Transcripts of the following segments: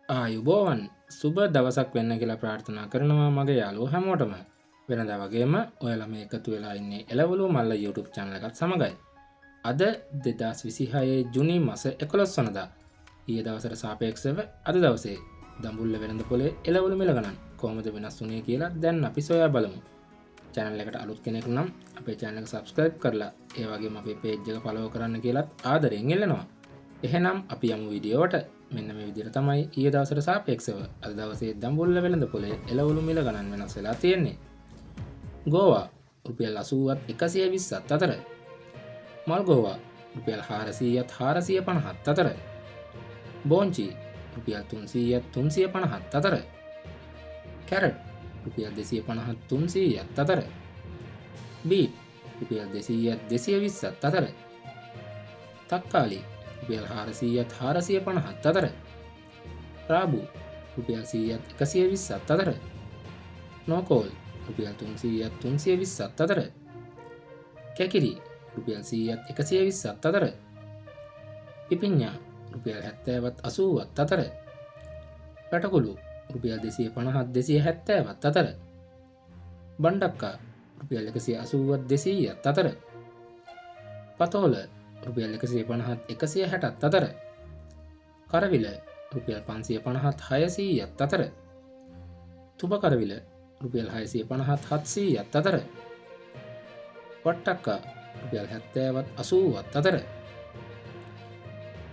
ආයුබෝවන් සුබ දවසක් වෙන්න කියලා ප්‍රාර්ථනා කරනවා මගේ යාළුවෝ හැමෝටම. වෙනදා වගේම ඔයාලා මේ එකතු වෙලා ඉන්නේ එළවලු මල්ල YouTube channel එකත් සමගයි. අද 2026 ජුනි මාස 11 වනදා. ඊයේ දවසට සාපේක්ෂව අද දවසේ දඹුල්ල වෙළඳ පොලේ එළවලු මිල ගණන් කොහොමද වෙනස් වුනේ කියලා දැන් අපි සොයා බලමු. channel එකට අලුත් කෙනෙක් නම් අපේ channel එක subscribe කරලා ඒ වගේම අපේ page එක follow කරන්න කියලාත් ආදරෙන් ඉල්ලනවා. එහෙනම් අපි යමු වීඩියෝවට. මෙන්න මේ විදිහට තමයි ඊයේ දවසට සාපේක්ෂව අද දවසේ දඹුල්ල වෙළඳ පොලේ එළවලු මිල ගණන් වෙනස් වෙලා තියෙන්නේ. ගෝවා රුපියල් 80ත් 120ත් අතර. මල් ගෝවා රුපියල් 400ත් 450ත් අතර. බෝංචි රුපියල් 300ත් 350ත් අතර. කැරට් රුපියල් 250ත් 300ත් අතර. බීට් රුපියල් 200ත් 220ත් අතර. තක්කාලි රුපියල් 400ත් 450ත් අතර. රාබු රුපියල් 100ත් 120ත් අතර. නෝකෝල් රුපියල් 300ත් 320ත් අතර. කැකිරි රුපියල් 100ත් 120ත් අතර. පිපිඤ්ඤා රුපියල් 70ත් 80ත් අතර. පැටකුළු රුපියල් 250ත් 270ත් අතර. බණ්ඩක්කා රුපියල් 180ත් 200ත් අතර. පතෝල රුපියල් 150ත් 160ත් අතර. කරවිල රුපියල් 550ත් 600ත් අතර. තුඹ කරවිල රුපියල් 650ත් 700ත් අතර. වට්ටක්කා රුපියල් 70ත් 80ත් අතර.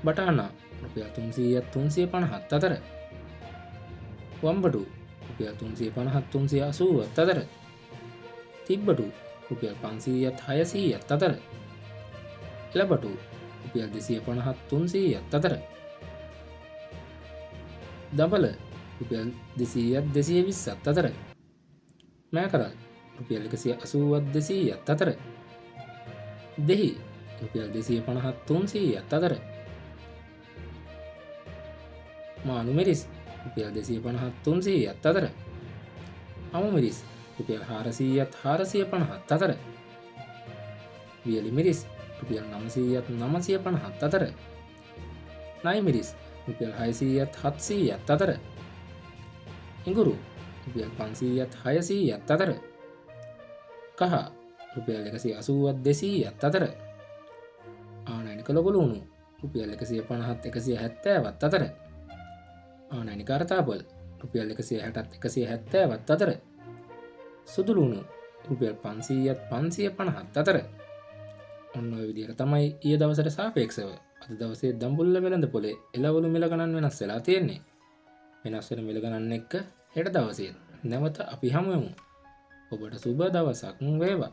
බටානා රුපියල් 300ත් 350ත් අතර. වම්බඩු රුපියල් 350ත් 380ත් අතර. තිබ්බඩු රුපියල් 500ත් 600ත් අතර. එළබටු රුපියල් 250ත් 300ත් අතර. දඹල රුපියල් 200ත් 220ත් අතර. මෑකරල් රුපියල් 180ත් 200ත් අතර. දෙහි රුපියල් 250ත් 300ත් අතර. මානු මිරිස් රුපියල් 250ත් 300ත් අතර. අමු මිරිස් රුපියල් 400ත් 450ත් අතර. වියලි මිරිස් රුපියල් 900ත් 950ත් අතර. නයි මිරිස් රුපියල් 600ත් 700ත් අතර. ඉඟුරු රුපියල් 500ත් 600ත් අතර. කහ රුපියල් 180ත් 200ත් අතර. ආනයනික ලොකු ලුණු රුපියල් 150ත් 170ත් අතර. ආනයනික අර්තාපල් රුපියල් 160ත් 170ත් අතර. සුදු ලුණු රුපියල් 500ත් 550ත් අතර. ඔන්න ඔය විදිහට තමයි ඊයේ දවසට සාපේක්ෂව අද දවසේ දඹුල්ල වෙළඳ පොලේ එළවලු මිල ගණන් වෙනස් වෙලා තියෙන්නේ. වෙනස් වෙන මිල ගණන් එක්ක හෙට දවසේ නැවත අපි හමු වෙමු. ඔබට සුබ දවසක් වේවා.